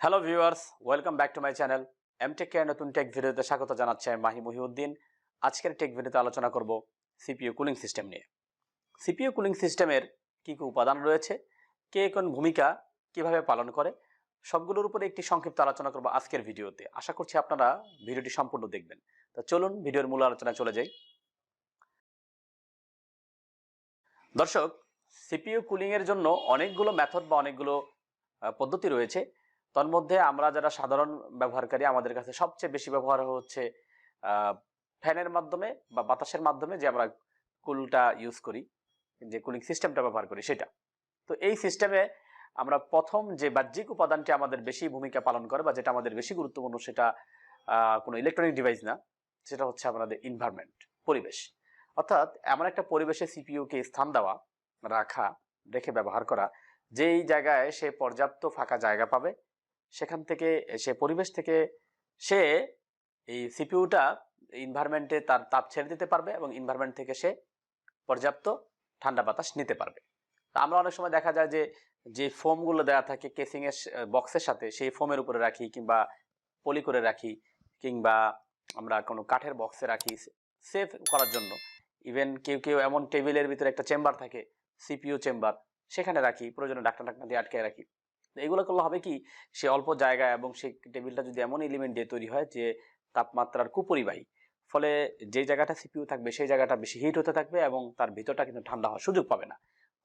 Hello viewers, welcome back to my channel mtechcare নতুন take ভিডিওতে স্বাগত জানাচ্ছি আমি মাহি মহিউদ্দিন। আজকের টেক ভিডিওতে আলোচনা করব সিপিইউ কুলিং সিস্টেম নিয়ে। সিপিইউ কুলিং সিস্টেমের কী কী উপাদান রয়েছে, কে কোন ভূমিকা কিভাবে পালন করে, সবগুলোর উপরে একটি সংক্ষিপ্ত আলোচনা করব আজকের ভিডিওতে। আশা করছি আপনারা ভিডিওটি সম্পূর্ণ দেখবেন। তো চলুন ভিডিওর মূল আলোচনায় চলে যাই। দর্শক, সিপিইউ কুলিং এর জন্য অনেকগুলো মেথড বা অনেকগুলো পদ্ধতি রয়েছে। তন্মধ্যে আমরা যারা সাধারণ ব্যবহারকারী, আমাদের কাছে সবচেয়ে বেশি ব্যবহার হচ্ছে ফ্যানের মাধ্যমে বা বাতাসের মাধ্যমে যে আমরা কুলটা ইউজ করি, যে কুলিং সিস্টেমটা ব্যবহার করি সেটা। তো এই সিস্টেমে আমরা প্রথম যে বাহ্যিক উপাদানটি আমাদের বেশি ভূমিকা পালন করে বা যেটা আমাদের বেশি গুরুত্বপূর্ণ, সেটা কোনো ইলেকট্রনিক ডিভাইস না, সেটা হচ্ছে আমাদের এনভায়রনমেন্ট, পরিবেশ। অর্থাৎ এমন একটা পরিবেশে সিপিইউকে স্থান দেওয়া, রাখা, রেখে ব্যবহার করা, যেই জায়গায় সে পর্যাপ্ত ফাঁকা জায়গা পাবে, সেখান থেকে সে পরিবেশ থেকে সে এই সিপিইউটা এনভায়রনমেন্টে তার তাপ ছেড়ে দিতে পারবে এবং এনভায়রনমেন্ট থেকে সে পর্যাপ্ত ঠান্ডা বাতাস নিতে পারবে। আমরা অনেক সময় দেখা যায় যে ফোমগুলো দেওয়া থাকে কেসিংয়ের বক্সের সাথে, সেই ফোমের উপরে রাখি কিংবা পলি করে রাখি, কিংবা আমরা কোনো কাঠের বক্সে রাখি সেফ করার জন্য। ইভেন কেউ কেউ এমন টেবিলের ভিতরে একটা চেম্বার থাকে, সিপিইউ চেম্বার, সেখানে রাখি, প্রয়োজনে ডাক্তার দিয়ে আটকে রাখি। এগুলো করলে হবে কি, সে অল্প জায়গায় এবং সেই টেবিলটা যদি এমন এলিমেন্ট দিয়ে তৈরি হয় যে তাপমাত্রার কুপরিবাহী, ফলে যে জায়গাটা সিপিইউ থাকবে সেই জায়গাটা বেশি হিট হতে থাকবে এবং তার ভিতরটা কিন্তু ঠান্ডা হওয়ার সুযোগ পাবে না।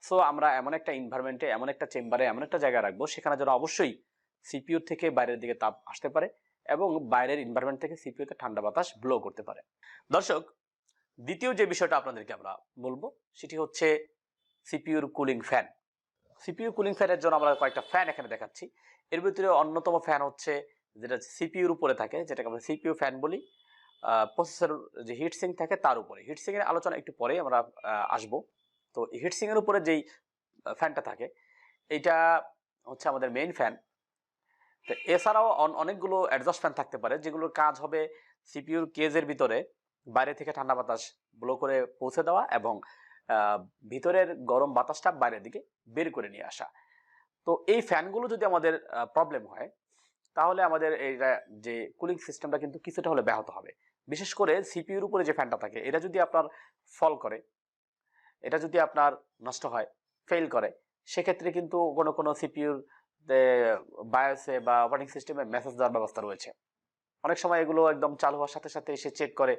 সো আমরা এমন একটা এনভায়রনমেন্টে, এমন একটা চেম্বারে, এমন একটা জায়গায় রাখবো সেখানে যেন অবশ্যই সিপিইউ থেকে বাইরের দিকে তাপ আসতে পারে এবং বাইরের এনভায়রনমেন্ট থেকে সিপিইউতে ঠান্ডা বাতাস ব্লো করতে পারে। দর্শক, দ্বিতীয় যে বিষয়টা আপনাদেরকে আমরা বলবো সেটি হচ্ছে সিপিইউর কুলিং ফ্যান। সিপিইউ কুলিং ফ্যানের জন্য আমরা কয়েকটা ফ্যান এখানে দেখাচ্ছি। এর ভিতরে অন্যতম ফ্যান হচ্ছে যেটা সিপিইউর উপরে থাকে, যেটাকে আমরা সিপিইউ ফ্যান বলি। প্রসেসর যে হিটসিং থাকে তার উপরে, হিটসিং এর আলোচনা একটু পরে আমরা আসবো। তো হিটসিং এর উপরে যেই ফ্যানটা থাকে, এইটা হচ্ছে আমাদের মেইন ফ্যান। তো এছাড়াও অনেকগুলো অ্যাডজাস্ট ফ্যান থাকতে পারে, যেগুলোর কাজ হবে সিপিইউর কেজের ভিতরে বাইরে থেকে ঠান্ডা বাতাস ব্লো করে পৌঁছে দেওয়া এবং ভিতরের গরম বাতাসটা বাইরের দিকে বের করে নিয়ে আসা। তো এই ফ্যানগুলো যদি আমাদের প্রবলেম হয়, তাহলে আমাদের এই যে কুলিং সিস্টেমটা কিন্তু কিছুটা হলে ব্যাহত হবে। বিশেষ করে সিপিইউর উপরে যে ফ্যানটা থাকে, এটা যদি আপনার ফল করে, এটা যদি আপনার নষ্ট হয়, ফেল করে, সেক্ষেত্রে কিন্তু কোনো সিপিইউর বায়োসে বা অপারেটিং সিস্টেমে মেসেজ দেওয়ার ব্যবস্থা রয়েছে। অনেক সময় এগুলো একদম চালু হওয়ার সাথে সাথে এসে চেক করে,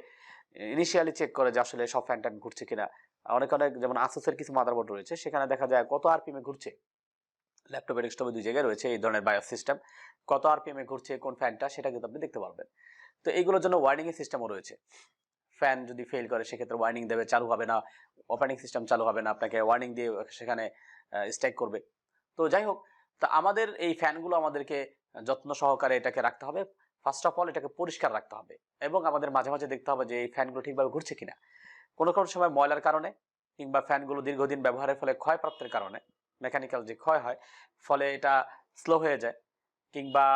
ইনিশিয়ালি চেক করে যে আসলে সব ফ্যান ট্যান ঘুরছে কিনা। অনেক যেমন আসুসের কিছু মাদারবোর্ড রয়েছে, সেখানে দেখা যায় কত আরপিএমে ঘুরছে। ল্যাপটপে ডেস্কটপে দুই জায়গায় রয়েছে এই ধরনের বায়োস সিস্টেম, কত আরপিএমে ঘুরছে কোন ফ্যানটা, সেটা কিন্তু আপনি দেখতে পারবেন। তো এইগুলোর জন্য ওয়ার্নিং এর সিস্টেমও রয়েছে। ফ্যান যদি ফেল করে সেক্ষেত্রে ওয়ার্নিং দেবে, চালু হবে না, অপারেটিং সিস্টেম চালু হবে না, আপনাকে ওয়ার্নিং দিয়ে সেখানে স্ট্রাইক করবে। তো যাই হোক, তা আমাদের এই ফ্যানগুলো আমাদেরকে যত্ন সহকারে এটাকে রাখতে হবে। ফার্স্ট অফ অল এটাকে পরিষ্কার রাখতে হবে এবং আমাদের মাঝে মাঝে দেখতে হবে যে এই ফ্যানগুলো ঠিকভাবে ঘুরছে কিনা। কোনো সময় ময়লার কারণে কিংবা ফ্যানগুলো দীর্ঘদিন ব্যবহারের ফলে ক্ষয়প্রাপ্তির কারণে, মেকানিক্যাল যে ক্ষয় হয়, ফলে এটা স্লো হয়ে যায় কিংবা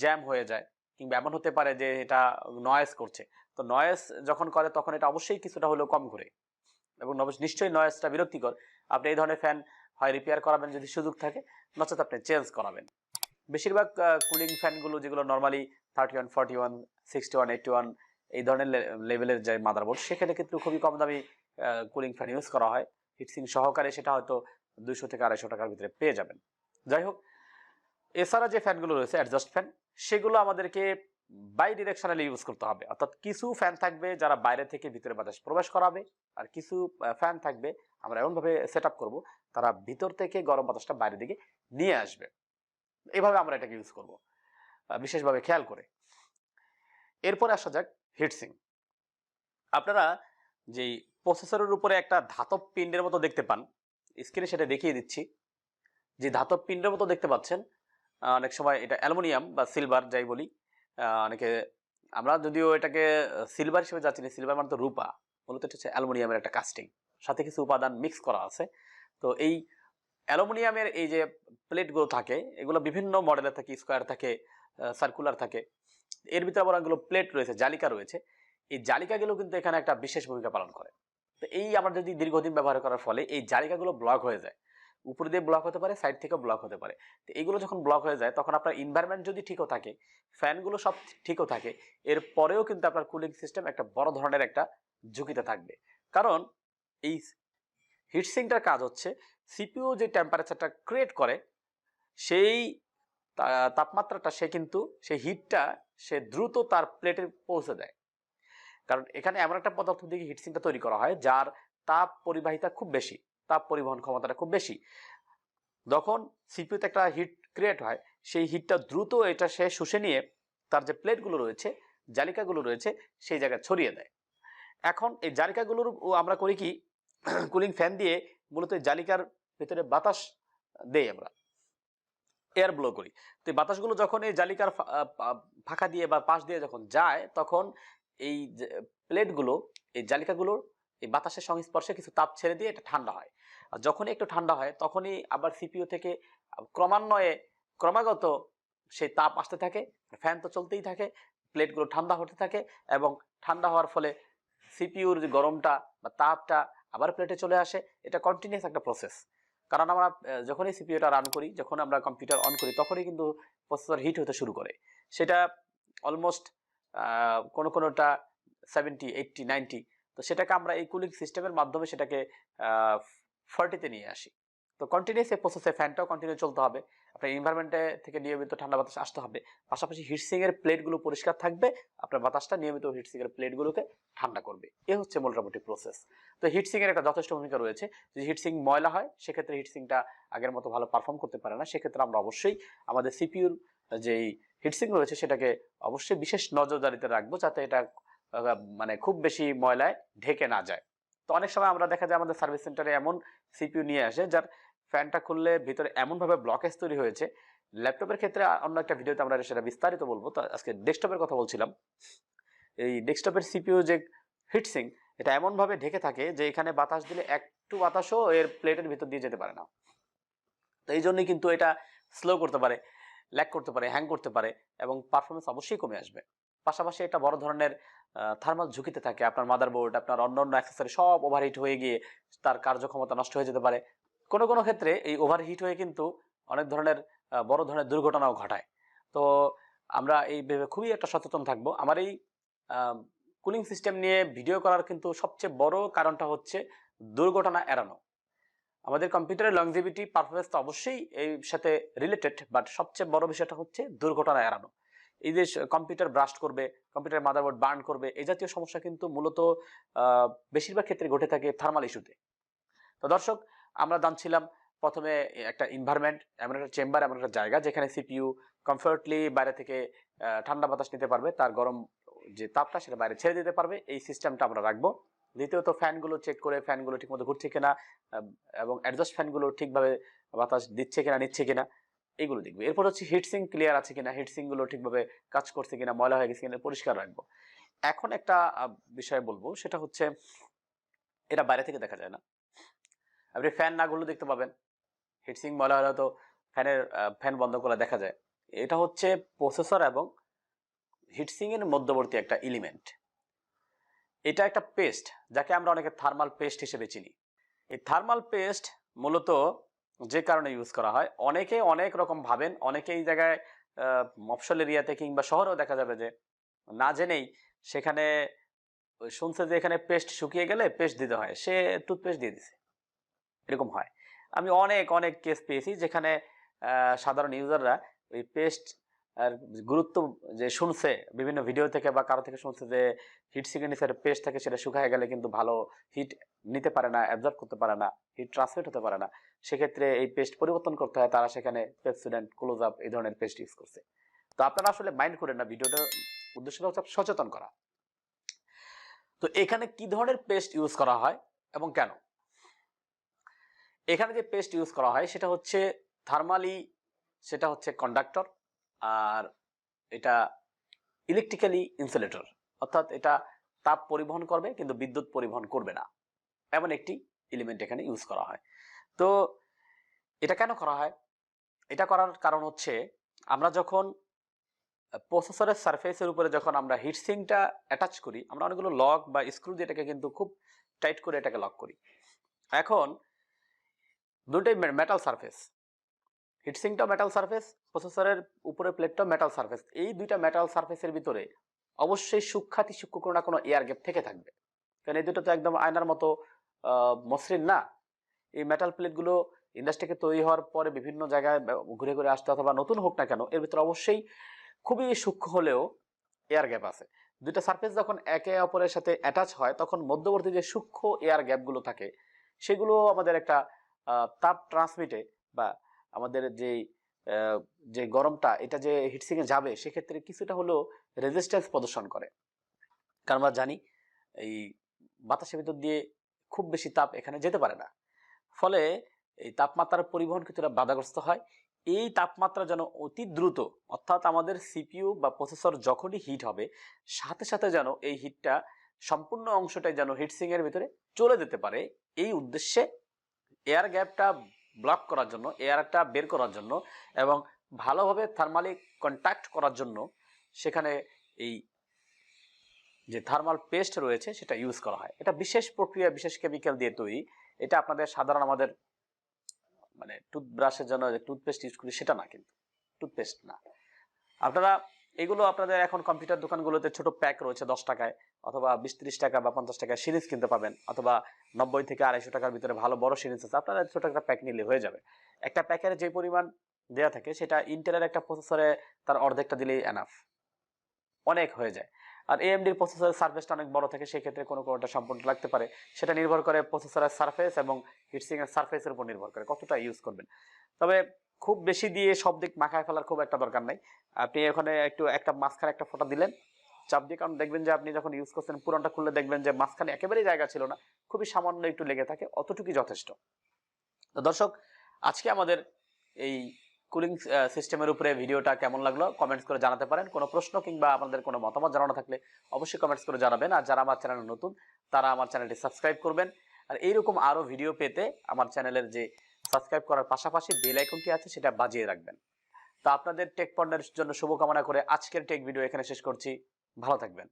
জ্যাম হয়ে যায়, কিংবা এমন হতে পারে যে এটা নয়েজ করছে। তো নয়েজ যখন করে তখন এটা অবশ্যই কিছুটা হলেও কম ঘুরে এবং নিশ্চয়ই নয়েজটা বিরক্তিকর। আপনি এই ধরনের ফ্যান হয় রিপেয়ার করাবেন যদি সুযোগ থাকে, নচেত আপনি চেঞ্জ করাবেন। বেশিরভাগ কুলিং ফ্যানগুলো যেগুলো নর্মালি 31, 41, 61, 81 এই ধরনের লেভেলের যে মাদারবোর্ড, সেখানে কিন্তু খুবই কম দামি কুলিং ফ্যান ইউজ করা হয় হিটসিং সহকারে। সেটা হয়তো 200 থেকে 250 টাকার ভিতরে পেয়ে যাবেন। যাই হোক, এছাড়া যে ফ্যানগুলো রয়েছে অ্যাডজাস্ট ফ্যান, সেগুলো আমাদেরকে বাই ডিরেকশনালি ইউজ করতে হবে। অর্থাৎ কিছু ফ্যান থাকবে যারা বাইরে থেকে ভিতরে বাতাস প্রবেশ করাবে, আর কিছু ফ্যান থাকবে আমরা এমনভাবে সেট আপ করবো তারা ভিতর থেকে গরম বাতাসটা বাইরের দিকে নিয়ে আসবে। এইভাবে আমরা এটাকে ইউজ করব বিশেষভাবে খেয়াল করে। এরপরে আসা যাক হিটসিং। আপনারা যেই প্রসেসরের উপরে একটা ধাতব পিণ্ডের মতো দেখতে পান, স্ক্রিনে সেটা দেখিয়ে দিচ্ছি। যে ধাতব পিণ্ডের মতো দেখতে পাচ্ছেন, অনেক সময় এটা অ্যালুমিনিয়াম বা সিলভার যাই বলি, অনেকে আমরা যদিও এটাকে সিলভার হিসেবে যাচ্ছি না, সিলভার মানে তো রূপা, মূলত এটা হচ্ছে অ্যালুমিনিয়ামের একটা কাস্টিং, সাথে কিছু উপাদান মিক্স করা আছে। তো এই অ্যালুমিনিয়ামের এই যে প্লেটগুলো থাকে, এগুলো বিভিন্ন মডেলের থাকে, স্কোয়ার থাকে, সার্কুলার থাকে। এর ভিতরে আবার অনেকগুলো প্লেট রয়েছে, জালিকা রয়েছে। এই জালিকাগুলো কিন্তু এখানে একটা বিশেষ ভূমিকা পালন করে। তো এই আমরা যদি দীর্ঘদিন ব্যবহার করার ফলে এই জালিকাগুলো ব্লক হয়ে যায়, উপর দিয়ে ব্লক হতে পারে, সাইড থেকে ব্লক হতে পারে। তো এগুলো যখন ব্লক হয়ে যায় তখন আপনার এনভায়রনমেন্ট যদি ঠিকও থাকে, ফ্যানগুলো সব ঠিকও থাকে, এর পরেও কিন্তু আপনার কুলিং সিস্টেম একটা বড় ধরনের একটা ঝুঁকিতে থাকবে। কারণ এই হিটসিঙ্কটার কাজ হচ্ছে সিপিইউ যে টেম্পারেচারটা ক্রিয়েট করে সেই তাপমাত্রাটা সে কিন্তু সেই হিটটা সে দ্রুত তার প্লেটে পৌঁছে দেয়। কারণ এখানে এমন একটা পদার্থ দিয়ে হিটসিঙ্কটা তৈরি করা হয় যার তাপ পরিবাহিতা খুব বেশি, তাপ পরিবহন ক্ষমতাটা খুব বেশি। যখন সিপিইউতে একটা হিট ক্রিয়েট হয় সেই হিটটা দ্রুত এটা সে শুষে নিয়ে তার যে প্লেটগুলো রয়েছে, জালিকাগুলো রয়েছে সেই জায়গায় ছড়িয়ে দেয়। এখন এই জালিকাগুলোর আমরা করি কি কুলিং ফ্যান দিয়ে মূলত জালিকার ভিতরে বাতাস দেই, আমরা এয়ার ব্লো করি। তো এই বাতাসগুলো যখন এই জালিকার ফাঁকা দিয়ে বা পাশ দিয়ে যখন যায় তখন এই প্লেটগুলো, এই জালিকাগুলোর এই বাতাসের সংস্পর্শে কিছু তাপ ছেড়ে দিয়ে এটা ঠান্ডা হয়। আর যখনই একটু ঠান্ডা হয় তখনই আবার সিপিইউ থেকে ক্রমাগত সেই তাপ আসতে থাকে, ফ্যান তো চলতেই থাকে, প্লেটগুলো ঠান্ডা হতে থাকে এবং ঠান্ডা হওয়ার ফলে সিপিইউর যে গরমটা বা তাপটা আবার প্লেটে চলে আসে। এটা কন্টিনিউয়াস একটা প্রসেস। কারণ আমরা যখনই সিপিইউটা রান করি, যখন আমরা কম্পিউটার অন করি তখনই কিন্তু প্রসেসর হিট হতে শুরু করে। সেটা অলমোস্ট কোনোটা 70, 80, 90। তো সেটাকে আমরা এই কুলিং সিস্টেমের মাধ্যমে সেটাকে 40-তে নিয়ে আসি। তো কন্টিনিউস এই প্রসেসে ফ্যানটাও কন্টিনিউ চলতে হবে, আপনার এনভায়রনমেন্টে থেকে নিয়মিত ঠান্ডা বাতাস আসতে হবে, পাশাপাশি হিটসিং এর প্লেটগুলো পরিষ্কার থাকবে, আপনার বাতাসটা নিয়মিত হিটসিং এর প্লেটগুলোকে ঠান্ডা করবে। এ হচ্ছে মোটামুটি প্রসেস। তো হিটসিং এর একটা যথেষ্ট ভূমিকা রয়েছে। যদি হিটসিং ময়লা হয় সেক্ষেত্রে হিটসিংটা আগের মতো ভালো পারফর্ম করতে পারে না। সেক্ষেত্রে আমরা অবশ্যই আমাদের সিপিইউর যেই হিটসিং রয়েছে সেটাকে অবশ্যই বিশেষ নজরদারিতে রাখবো যাতে এটা মানে খুব বেশি ময়লায় ঢেকে না যায়। তো অনেক সময় আমরা দেখা যায় আমাদের সার্ভিস সেন্টারে এমন সিপিইউ নিয়ে আসে যার ফ্যানটা খুললে ভিতরে এমন ভাবে ব্লকেজ তৈরি হয়েছে। ল্যাপটপের ক্ষেত্রে অন্য একটা ভিডিওতে আমরা সেটা বিস্তারিত বলবো। তো আজকে ডেস্কটপের কথা বলছিলাম। এই ডেস্কটপের সিপিইউ যে হিটসিং, এটা এমন ভাবে ঢেকে থাকে যে এখানে বাতাস দিলে একটু বাতাসও এর প্লেটের ভিতর দিয়ে যেতে পারে না। তো এই জন্যই কিন্তু এটা স্লো করতে পারে, ল্যাগ করতে পারে, হ্যাং করতে পারে এবং পারফরমেন্স অবশ্যই কমে আসবে। পাশাপাশি এটা বড় ধরনের থার্মাল ঝুঁকিতে থাকে। আপনার মাদারবোর্ড, আপনার অন্যান্য অ্যাক্সেসরি সব ওভারহিট হয়ে গিয়ে তার কার্যক্ষমতা নষ্ট হয়ে যেতে পারে। কোনো ক্ষেত্রে এই ওভারহিট হয়ে কিন্তু অনেক ধরনের বড় ধরনের দুর্ঘটনাও ঘটায়। তো আমরা এই ভেবে খুবই একটা সচেতন থাকবো। আমার এই কুলিং সিস্টেম নিয়ে ভিডিও করার কিন্তু সবচেয়ে বড় কারণটা হচ্ছে দুর্ঘটনা এড়ানো। আমাদের কম্পিউটারের লংজিভিটি পারফরমেন্স তো অবশ্যই এর সাথে রিলেটেড, বাট সবচেয়ে বড় বিষয়টা হচ্ছে দুর্ঘটনা এড়ানো। এই যে কম্পিউটার ব্রাস্ট করবে, কম্পিউটার মাদারবোর্ড বার্ন করবে, এই জাতীয় সমস্যা কিন্তু মূলত বেশিরভাগ ক্ষেত্রে ঘটে থাকে থার্মাল ইস্যুতে। তো দর্শক, আমরা জানছিলাম প্রথমে একটা এনভায়রনমেন্ট, এমন একটা চেম্বার, এমন একটা জায়গা যেখানে সিপিইউ কমফর্টলি বাইরে থেকে ঠান্ডা বাতাস নিতে পারবে, তার গরম যে তাপটা সেটা বাইরে ছেড়ে দিতে পারবে, এই সিস্টেমটা আমরা রাখবো। দ্বিতীয়ত ফ্যানগুলো চেক করে ফ্যানগুলো ঠিকমতো ঘুরছে কিনা এবং অ্যাডজাস্ট ফ্যানগুলো ঠিকভাবে বাতাস দিচ্ছে কিনা, নিচ্ছে কিনা, এগুলো দেখবে। এরপর হচ্ছে হিটসিং ক্লিয়ার আছে কিনা, হিটসিং গুলো ঠিকভাবে কাজ করছে কিনা, ময়লা হয়ে গেছে কিনা, পরিষ্কার রাখবো। এখন একটা বিষয় বলবো, সেটা হচ্ছে এটা বাইরে থেকে দেখা যায় না। আপনি ফ্যান না ঘুরলে দেখতে পাবেন, হিটসিং ময়লা হলে তো ফ্যান বন্ধ করে দেখা যায়। এটা হচ্ছে প্রসেসর এবং হিটসিং এর মধ্যবর্তী একটা এলিমেন্ট। এটা একটা পেস্ট যাকে আমরা অনেকে থার্মাল পেস্ট হিসেবে চিনি। এই থার্মাল পেস্ট মূলত যে কারণে ইউজ করা হয়, অনেকে অনেক রকম ভাবেন। অনেকে এই জায়গায় মফস্বল এরিয়াতে কিংবা শহরেও দেখা যাবে যে না জেনেই সেখানে শুনছে যে এখানে পেস্ট শুকিয়ে গেলে পেস্ট দিতে হয়, সে টুথপেস্ট দিয়ে দিছে, এরকম হয়। আমি অনেক কেস পেয়েছি যেখানে সাধারণ ইউজাররা ওই পেস্ট আর গুরুত্ব যে শুনছে বিভিন্ন ভিডিও থেকে বা কারো থেকে শুনছে যে হিট সিগনেচার পেস্ট থাকে, সেটা শুকায় গেলে কিন্তু ভালো হিট নিতে পারে না, অ্যাবজর্ব করতে পারে না, হিট ট্রান্সমিট হতে পারে না। সেক্ষেত্রে এই পেস্ট পরিবর্তন করতে হয়। তারা সেখানে পেপসোডেন্ট, ক্লোজ আপ এই ধরনের পেস্ট ইউজ করছে। তো আপনারা আসলে মাইন্ড করেন না, ভিডিওটার উদ্দেশ্যটা হচ্ছে সচেতন করা। তো এখানে কি ধরনের পেস্ট ইউজ করা হয় এবং কেন? এখানে যে পেস্ট ইউজ করা হয় সেটা হচ্ছে থার্মালি, সেটা হচ্ছে কন্ডাক্টর, আর এটা ইলেকট্রিক্যালি ইনসুলেটর, অর্থাৎ এটা তাপ পরিবহন করবে কিন্তু বিদ্যুৎ পরিবহন করবে না, এমন একটি এলিমেন্ট এখানে ইউজ করা হয়। তো এটা কেন করা হয়? এটা করার কারণ হচ্ছে আমরা যখন প্রসেসরের সারফেসের উপরে যখন আমরা হিটসিংটা অ্যাটাচ করি, আমরা অনেকগুলো লক বা স্ক্রু দিয়ে এটাকে কিন্তু খুব টাইট করে এটাকে লক করি। এখন দুটোই মেটাল সারফেস, হিটসিংটাও মেটাল সারফেস, প্রসেসরের উপরে প্লেটটাও মেটাল সারফেস। এই দুইটা মেটাল সারফেসের ভিতরে অবশ্যই সূক্ষ্ম কোনো না কোনো এয়ার গ্যাপ থেকে থাকবে, কারণ এই দুটো তো একদম আয়নার মতো মসৃণ না। এই মেটাল প্লেটগুলো ইন্ডাস্ট্রিকে তৈরি হওয়ার পরে বিভিন্ন জায়গায় ঘুরে ঘুরে আসতে অথবা নতুন হোক না কেন, এর ভিতরে অবশ্যই খুবই সূক্ষ্ম হলেও এয়ার গ্যাপ আছে। দুইটা সারফেস যখন একে অপরের সাথে অ্যাটাচ হয় তখন মধ্যবর্তী যে সূক্ষ্ম এয়ার গ্যাপগুলো থাকে সেগুলো আমাদের একটা তাপ ট্রান্সমিটে, বা আমাদের যে গরমটা এটা যে হিটসিংয়ে যাবে সেক্ষেত্রে কিছুটা হলেও রেজিস্ট্যান্স প্রদর্শন করে। কারণ আমরা জানি এই বাতাসের ভিতর দিয়ে খুব বেশি তাপ এখানে যেতে পারে না, ফলে এই তাপমাত্রার পরিবহন কিছুটা বাধাগ্রস্ত হয়। এই তাপমাত্রা যেন অতি দ্রুত, অর্থাৎ আমাদের সিপিইউ বা প্রসেসর যখনই হিট হবে সাথে সাথে যেন এই হিটটা সম্পূর্ণ অংশটাই যেন হিটসিং এর ভিতরে চলে যেতে পারে, এই উদ্দেশ্যে এয়ার গ্যাপটা ব্লক করার জন্য, এয়ারটা বের করার জন্য এবং ভালোভাবে থার্মালি কন্ট্যাক্ট করার জন্য সেখানে এই যে থার্মাল পেস্ট রয়েছে সেটা ইউজ করা হয়। এটা বিশেষ প্রক্রিয়া, বিশেষ কেমিক্যাল দিয়ে তৈরি। এটা আপনাদের সাধারণ আমাদের মানে টুথব্রাশের জন্য যে টুথপেস্ট ইউজ করি সেটা না, কিন্তু টুথপেস্ট না। আপনারা এগুলো আপনাদের এখন কম্পিউটার দোকানগুলোতে ছোট প্যাক রয়েছে 10 টাকায় অথবা 20-30 টাকা বা 50 টাকায় সিরিজ কিনতে পাবেন, অথবা 90 থেকে 250 টাকার ভিতরে ভালো বড় সিরিজ আছে, আপনারা ছোট একটা প্যাক নিলে হয়ে যাবে। একটা প্যাকের যে পরিমাণ দেয়া থাকে সেটা ইন্টেলের একটা প্রসেসরে তার অর্ধেকটা দিলেই এনাফ, অনেক হয়ে যায়। আর এএমডির প্রসেসরের সারফেসটা অনেক বড় থাকে, সেক্ষেত্রে কোনোটা সম্পূর্ণ লাগতে পারে। সেটা নির্ভর করে প্রসেসরের সারফেস এবং হিটসিং এর সারফেসের উপর নির্ভর করে কতটা ইউজ করবেন। তবে খুব বেশি দিয়ে সব দিক মাখায় ফেলার খুব একটা দরকার নাই। আপনি ওখানে একটু একটা মাঝখানে একটা ফোঁটা দিলেন চাপ দিয়ে, কারণ দেখবেন যে আপনি যখন ইউজ করছেন পুরোটা খুললে দেখবেন যে মাঝখানে একেবারেই জায়গা ছিল না, খুবই সামান্য একটু লেগে থাকে, অতটুকুই যথেষ্ট। তো দর্শক, আজকে আমাদের এই কুলিং সিস্টেমের উপরে ভিডিওটা কেমন লাগলো কমেন্টস করে জানাতে পারেন। কোনো প্রশ্ন কিংবা আপনাদের কোনো মতামত জানানো থাকলে অবশ্যই কমেন্টস করে জানাবেন। আর যারা আমার চ্যানেলে নতুন তারা আমার চ্যানেলটি সাবস্ক্রাইব করবেন। আর এইরকম আরও ভিডিও পেতে আমার চ্যানেলের যে সাবস্ক্রাইব করার পাশাপাশি বেল আইকনটি আছে সেটা বাজিয়ে রাখবেন। তো আপনাদের টেক পণ্যের জন্য শুভকামনা করে আজকের টেক ভিডিও এখানে শেষ করছি। ভালো থাকবেন।